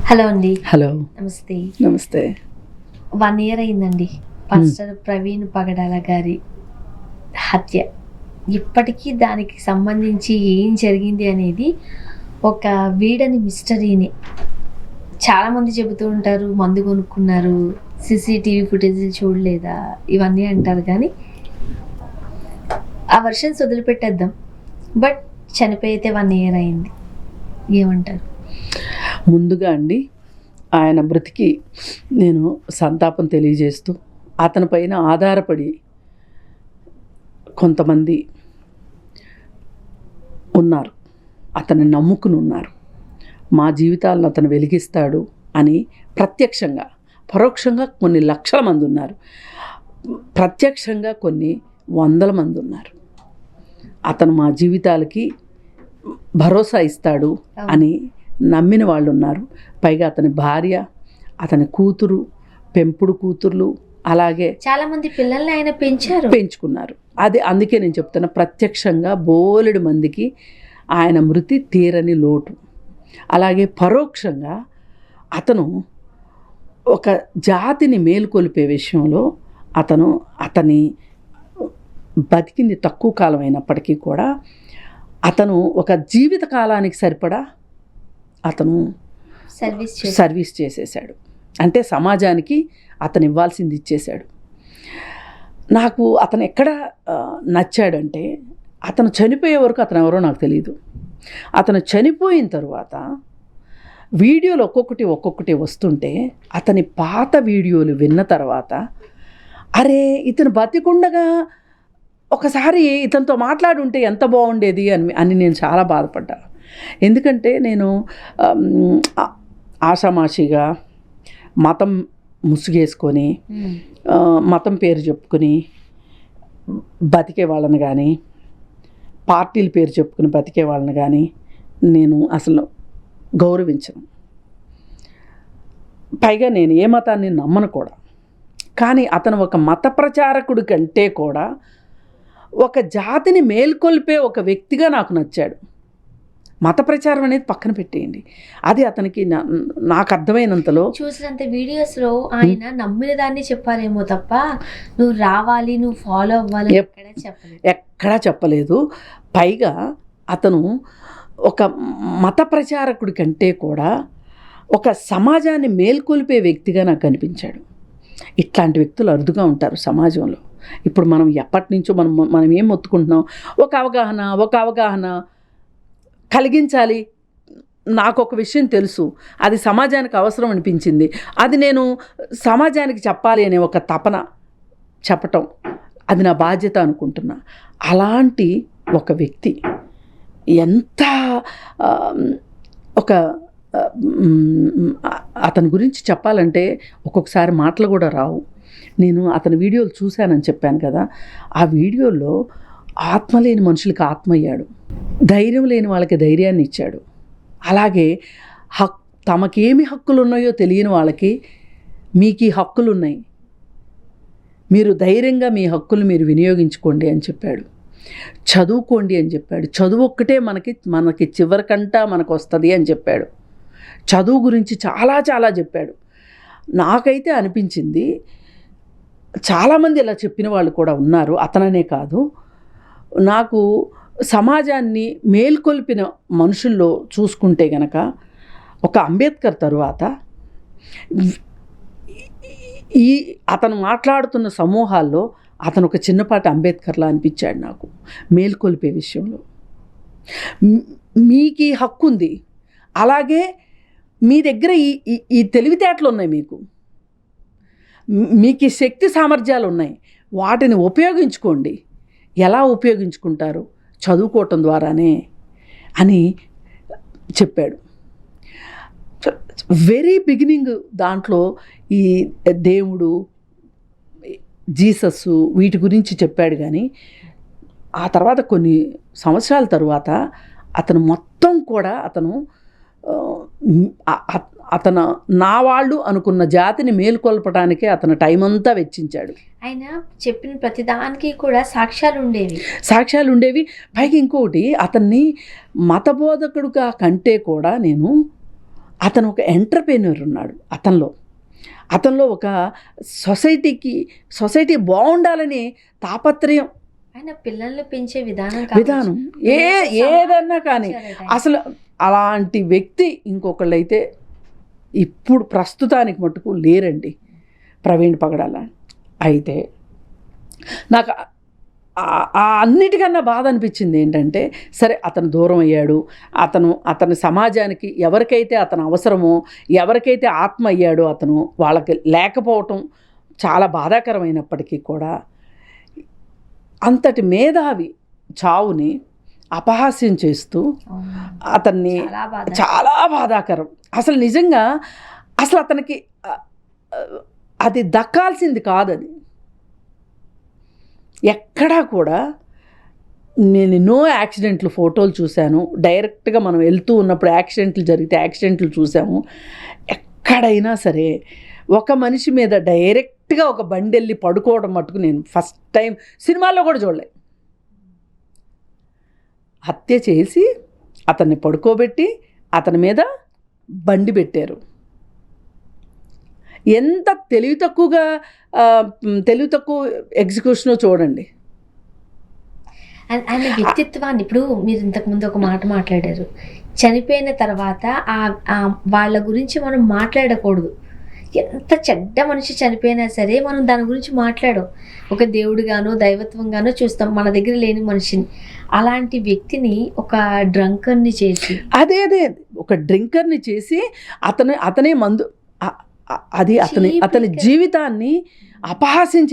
Hello అండి. Hello. నమస్తే. నమస్తే. 1 ఇయర్ అయిందండి పాస్టర్ ప్రవీణ్ పగడాల గారి హత్య. ఇప్పటికీ దానికి సంబంధించి ఏం జరిగింది అనేది ఒక వీడని మిస్టరీని. చాలామంది చెబుతూ ఉంటారు, మందు కొనుక్కున్నారు, సీసీటీవీ ఫుటేజీలు చూడలేదా, ఇవన్నీ అంటారు. కానీ ఆ వర్షన్స్ వదిలిపెట్టేద్దాం. బట్ చనిపోయితే 1 ఇయర్ అయింది. ఏమంటారు? ముందుగా అండి, ఆయన మృతికి నేను సంతాపం తెలియజేస్తూ, అతని పైన ఆధారపడి కొంతమంది ఉన్నారు, అతన్ని నమ్ముకుని ఉన్నారు. మా జీవితాలను అతను వెలిగిస్తాడు అని ప్రత్యక్షంగా, పరోక్షంగా కొన్ని లక్షల మంది ఉన్నారు, ప్రత్యక్షంగా కొన్ని వందల మంది ఉన్నారు. అతను మా జీవితాలకి భరోసా ఇస్తాడు అని నమ్మిన వాళ్ళు ఉన్నారు. పైగా అతని భార్య, అతని కూతురు, పెంపుడు కూతుర్లు, అలాగే చాలామంది పిల్లల్ని ఆయన పెంచుకున్నారు. అది అందుకే నేను చెప్తున్నా, ప్రత్యక్షంగా బోలెడు మందికి ఆయన మృతి తీరని లోటు. అలాగే పరోక్షంగా అతను ఒక జాతిని మేలుకొల్పే విషయంలో అతని బతికింది తక్కువ కాలం అయినప్పటికీ కూడా అతను ఒక జీవిత కాలానికి సరిపడా అతను సర్వీస్ చేసేసాడు. అంటే సమాజానికి అతను ఇవ్వాల్సింది ఇచ్చేశాడు. నాకు అతను ఎక్కడ నచ్చాడంటే, అతను చనిపోయే వరకు అతను ఎవరో నాకు తెలియదు. అతను చనిపోయిన తర్వాత వీడియోలు ఒక్కొక్కటి వస్తుంటే, అతని పాత వీడియోలు విన్న తర్వాత, అరే ఇతను బతికుండగా ఒకసారి ఇతనితో మాట్లాడుంటే ఎంత బాగుండేది అని నేను చాలా బాధపడ్డా. ఎందుకంటే నేను ఆషామాషిగా మతం ముసుగేసుకొని, మతం పేరు చెప్పుకొని బతికే వాళ్ళని కానీ, పార్టీల పేరు చెప్పుకుని బతికే వాళ్ళని కానీ నేను అసలు గౌరవించను. పైగా నేను ఏ మతాన్ని నమ్మను కూడా. కానీ అతను ఒక మత ప్రచారకుడి కంటే కూడా ఒక జాతిని మేల్కొల్పే ఒక వ్యక్తిగా నాకు నచ్చాడు. మత ప్రచారం అనేది పక్కన పెట్టేయండి, అది అతనికి నాకు అర్థమైనంతలో, చూసినంత వీడియోస్లో ఆయన నమ్మిన దాన్ని చెప్పారేమో తప్ప నువ్వు రావాలి, నువ్వు ఫాలో అవ్వాలి ఎక్కడా చెప్పలేదు. పైగా అతను ఒక మత ప్రచారకుడి కంటే కూడా ఒక సమాజాన్ని మేల్కొల్పే వ్యక్తిగా నాకు కనిపించాడు. ఇట్లాంటి వ్యక్తులు అరుదుగా ఉంటారు సమాజంలో. ఇప్పుడు మనం ఎప్పటి నుంచో మనం ఏం మొత్తుకుంటున్నాం, ఒక అవగాహన కలిగించాలి. నాకు ఒక విషయం తెలుసు, అది సమాజానికి అవసరం అనిపించింది, అది నేను సమాజానికి చెప్పాలి అనే ఒక తపన చెప్పటం, అది నా బాధ్యత అనుకుంటున్నా. అలాంటి ఒక వ్యక్తి ఎంత అతని గురించి చెప్పాలంటే ఒక్కొక్కసారి మాటలు కూడా రావు. నేను అతని వీడియోలు చూశానని చెప్పాను కదా, ఆ వీడియోలో ఆత్మ లేని మనుషులకి ఆత్మ అయ్యాడు, ధైర్యం లేని వాళ్ళకి ధైర్యాన్ని ఇచ్చాడు. అలాగే తమకేమి హక్కులు ఉన్నాయో తెలియని వాళ్ళకి మీకు ఈ హక్కులు ఉన్నాయి, మీరు ధైర్యంగా మీ హక్కులు మీరు వినియోగించుకోండి అని చెప్పాడు. చదువుకోండి అని చెప్పాడు. చదువు ఒక్కటే మనకి చివరికంటా మనకు వస్తుంది అని చెప్పాడు. చదువు గురించి చాలా చాలా చెప్పాడు. నాకైతే అనిపించింది, చాలామంది ఇలా చెప్పిన వాళ్ళు కూడా ఉన్నారు, అతననే కాదు. నాకు సమాజాన్ని మేల్కొల్పిన మనుషుల్లో చూసుకుంటే గనక ఒక అంబేద్కర్ తరువాత అతను మాట్లాడుతున్న సమూహాల్లో అతను ఒక చిన్నపాటి అంబేద్కర్లా అనిపించాడు నాకు మేల్కొల్పే విషయంలో. మీకు ఈ హక్కు ఉంది, అలాగే మీ దగ్గర ఈ తెలివితేటలు ఉన్నాయి, మీకు ఈ శక్తి సామర్థ్యాలు ఉన్నాయి, వాటిని ఉపయోగించుకోండి. ఎలా ఉపయోగించుకుంటారు? చదువుకోవటం ద్వారానే అని చెప్పాడు. వెరీ బిగినింగ్ దాంట్లో ఈ దేవుడు, జీసస్ వీటి గురించి చెప్పాడు. కానీ ఆ తర్వాత కొన్ని సంవత్సరాల తరువాత అతను మొత్తం కూడా అతను నా వాళ్ళు అనుకున్న జాతిని మేల్కొల్పడానికే అతను టైం అంతా వెచ్చించాడు. ఆయన చెప్పిన ప్రతిదానికి కూడా సాక్ష్యాలు ఉండేవి. పైగా ఇంకొకటి, అతన్ని మతబోధకుడుగా కంటే కూడా నేను అతను ఒక ఎంటర్‌ప్రెన్యూర్ ఉన్నాడు అతనిలో ఒక సొసైటీ బాగుండాలని తాపత్రయం, ఆయన పిల్లల్ని పెంచే విధానం ఏదన్నా కానీ అసలు అలాంటి వ్యక్తి ఇంకొకళ్ళైతే ఇప్పుడు ప్రస్తుతానికి మటుకు లేరండి, ప్రవీణ్ పగడాల. అయితే నాకు అన్నిటికన్నా బాధ అనిపించింది ఏంటంటే, సరే అతను దూరం అయ్యాడు, అతని సమాజానికి ఎవరికైతే అతను అవసరమో, ఎవరికైతే ఆత్మ అయ్యాడో అతను వాళ్ళకి లేకపోవటం చాలా బాధాకరమైనప్పటికీ కూడా అంతటి మేధావి చావుని అపహాస్యం చేస్తూ అతన్ని చాలా బాధాకరం. అసలు నిజంగా అసలు అతనికి అది దక్కాల్సింది కాదది. ఎక్కడా కూడా నేను ఎన్నో యాక్సిడెంట్లు ఫోటోలు చూశాను, డైరెక్ట్గా మనం వెళ్తూ ఉన్నప్పుడు యాక్సిడెంట్లు చూసాము. ఎక్కడైనా సరే ఒక మనిషి మీద డైరెక్ట్గా ఒక బండి వెళ్ళి పడుకోవడం మటుకు నేను ఫస్ట్ టైం సినిమాల్లో కూడా చూడలే. హత్య చేసి అతన్ని పడుకోబెట్టి అతని మీద బండి పెట్టారు. ఎంత తెలివి తక్కువ ఎగ్జిక్యూషనో చూడండి. ఆయన వ్యక్తిత్వాన్ని ఇప్పుడు మీరు ఇంతకుముందు ఒక మాట మాట్లాడారు, చనిపోయిన తర్వాత వాళ్ళ గురించి మనం మాట్లాడకూడదు. ఎంత చెడ్డ మనిషి చనిపోయినా సరే మనం దాని గురించి మాట్లాడం. ఒక దేవుడిగానో దైవత్వంగానో చూస్తాం, మన దగ్గర లేని మనిషిని. అలాంటి వ్యక్తిని ఒక డ్రంకర్ని చేసి అదే ఒక డ్రింకర్ని చేసి అతనే మందు అది అతని జీవితాన్ని అపహాస్యం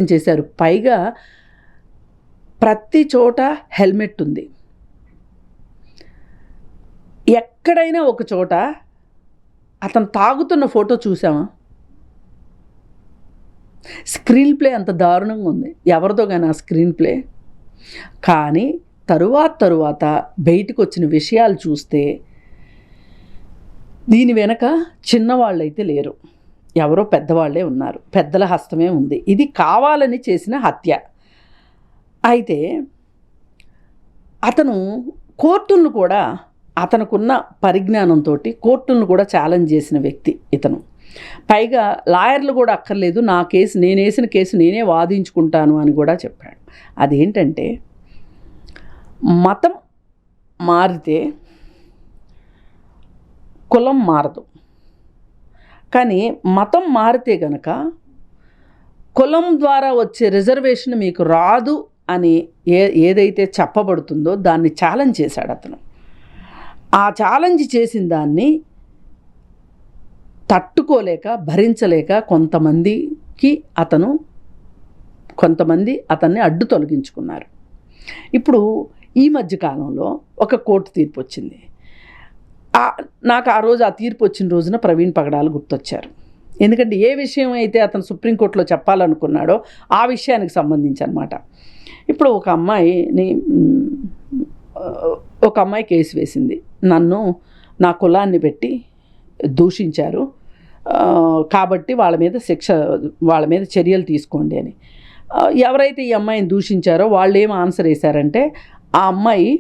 చేశారు. పైగా ప్రతి చోట హెల్మెట్ ఉంది. ఎక్కడైనా ఒక చోట అతను తాగుతున్న ఫోటో చూసామా? స్క్రీన్ ప్లే అంత దారుణంగా ఉంది, ఎవరిదో కానీ ఆ స్క్రీన్ ప్లే. కానీ తరువాత బయటకు వచ్చిన విషయాలు చూస్తే దీని వెనక చిన్నవాళ్ళైతే లేరు, ఎవరో పెద్దవాళ్లే ఉన్నారు, పెద్దల హస్తమే ఉంది. ఇది కావాలని చేసిన హత్య. అయితే అతను కోర్టులను కూడా, అతనుకున్న పరిజ్ఞానంతో కోర్టులను కూడా ఛాలెంజ్ చేసిన వ్యక్తి ఇతను. పైగా లాయర్లు కూడా అక్కర్లేదు, నేను వేసిన కేసు నేనే వాదించుకుంటాను అని కూడా చెప్పాడు. అదేంటంటే, మతం మారితే కులం మారదు, కానీ మతం మారితే గనక కులం ద్వారా వచ్చే రిజర్వేషన్ మీకు రాదు అని ఏదైతే చెప్పబడుతుందో దాన్ని ఛాలెంజ్ చేశాడు అతను. ఆ ఛాలెంజ్ చేసిన దాన్ని తట్టుకోలేక, భరించలేక కొంతమంది అతన్ని అడ్డు తొలగించుకున్నారు. ఇప్పుడు ఈ మధ్య కాలంలో ఒక కోర్టు తీర్పు వచ్చింది. నాకు ఆ రోజు ఆ తీర్పు వచ్చిన రోజున ప్రవీణ్ పగడాలు గుర్తొచ్చారు. ఎందుకంటే ఏ విషయం అయితే అతను సుప్రీంకోర్టులో చెప్పాలనుకున్నాడో ఆ విషయానికి సంబంధించి అన్నమాట. ఇప్పుడు ఒక అమ్మాయి కేసు వేసింది, నన్ను నా కులాన్ని పెట్టి దూషించారు కాబట్టి వాళ్ళ మీద చర్యలు తీసుకోండి అని. ఎవరైతే ఈ అమ్మాయిని దూషించారో వాళ్ళు ఏం ఆన్సర్ వేశారంటే, ఆ అమ్మాయి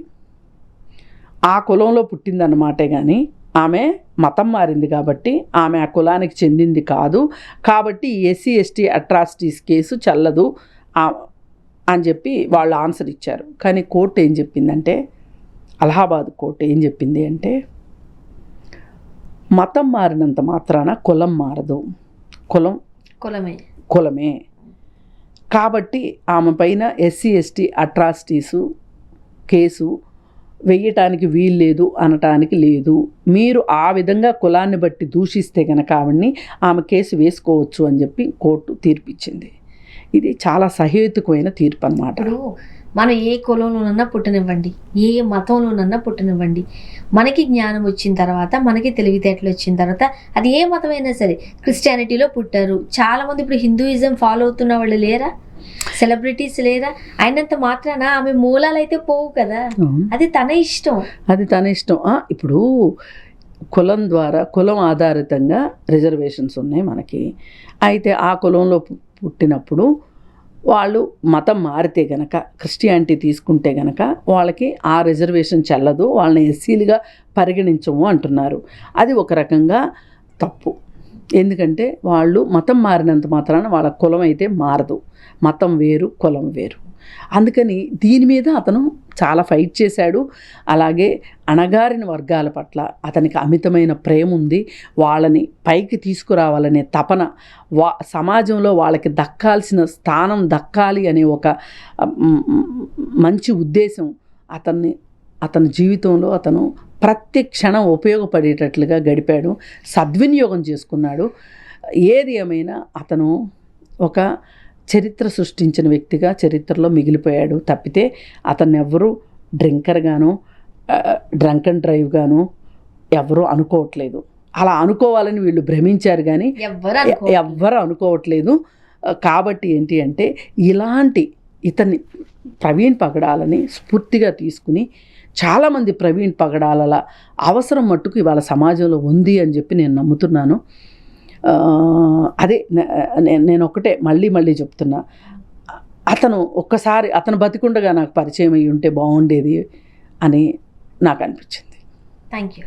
ఆ కులంలో పుట్టిందన్నమాటే కానీ ఆమె మతం మారింది కాబట్టి ఆమె ఆ కులానికి చెందింది కాదు, కాబట్టి SC/ST అట్రాసిటీస్ కేసు చెల్లదు అని చెప్పి వాళ్ళు ఆన్సర్ ఇచ్చారు. కానీ కోర్టు ఏం చెప్పిందంటే, అలహాబాద్ కోర్టు ఏం చెప్పింది అంటే, మతం మారినంత మాత్రాన కులం మారదు, కులమే. కాబట్టి ఆమె పైన SC/ST అట్రాసిటీసు కేసు వెయ్యటానికి వీల్లేదు అనటానికి లేదు. మీరు ఆ విధంగా కులాన్ని బట్టి దూషిస్తే కనుక ఆమె కేసు వేసుకోవచ్చు అని చెప్పి కోర్టు తీర్పిచ్చింది. ఇది చాలా సహేతుకమైన తీర్పు అన్నమాట. ఇప్పుడు మనం ఏ కులంలోనన్నా పుట్టనివ్వండి, ఏ మతంలోనన్నా పుట్టనివ్వండి, మనకి జ్ఞానం వచ్చిన తర్వాత, మనకి తెలివితేటలు వచ్చిన తర్వాత, అది ఏ మతమైనా సరే, క్రిస్టియానిటీలో పుట్టారు, చాలామంది ఇప్పుడు హిందూయిజం ఫాలో అవుతున్న వాళ్ళు లేరా, సెలబ్రిటీస్ లేరా, అయినంత మాత్రాన ఆమె మూలాలు అయితే పోవు కదా, అది తన ఇష్టం. ఇప్పుడు కులం ఆధారితంగా రిజర్వేషన్స్ ఉన్నాయి మనకి. అయితే ఆ కులంలో పుట్టినప్పుడు వాళ్ళు మతం మారితే గనక, క్రిస్టియానిటీ తీసుకుంటే గనక వాళ్ళకి ఆ రిజర్వేషన్ చెల్లదు, వాళ్ళని ఎస్సీలుగా పరిగణించము అంటున్నారు. అది ఒక రకంగా తప్పు. ఎందుకంటే వాళ్ళు మతం మారినంత మాత్రాన వాళ్ళ కులం అయితే మారదు. మతం వేరు, కులం వేరు. అందుకని దీని మీద అతను చాలా ఫైట్ చేశాడు. అలాగే అణగారిన వర్గాల పట్ల అతనికి అమితమైన ప్రేమ ఉంది. వాళ్ళని పైకి తీసుకురావాలనే తపన, సమాజంలో వాళ్ళకి దక్కాల్సిన స్థానం దక్కాలి అనే ఒక మంచి ఉద్దేశం అతని జీవితంలో అతను ప్రతి క్షణం ఉపయోగపడేటట్లుగా గడిపాడు, సద్వినియోగం చేసుకున్నాడు. ఏది ఏమైనా అతను ఒక చరిత్ర సృష్టించిన వ్యక్తిగా చరిత్రలో మిగిలిపోయాడు తప్పితే అతన్ని ఎవ్వరూ డ్రింకర్గాను, డ్రంక్ అండ్ డ్రైవ్గాను ఎవరూ అనుకోవట్లేదు. అలా అనుకోవాలని వీళ్ళు భ్రమించారు కానీ ఎవ్వరు అనుకోవట్లేదు. కాబట్టి ఏంటి అంటే ఇతన్ని ప్రవీణ్ పగడాలని స్ఫూర్తిగా తీసుకుని చాలామంది ప్రవీణ్ పగడాల అవసరం మట్టుకు ఇవాళ సమాజంలో ఉంది అని చెప్పి నేను నమ్ముతున్నాను. అదే నేను ఒకటే మళ్ళీ చెప్తున్నా, అతను బతికుండగా నాకు పరిచయం అయ్యి ఉంటే బాగుండేది అని నాకు అనిపించింది. Thank you.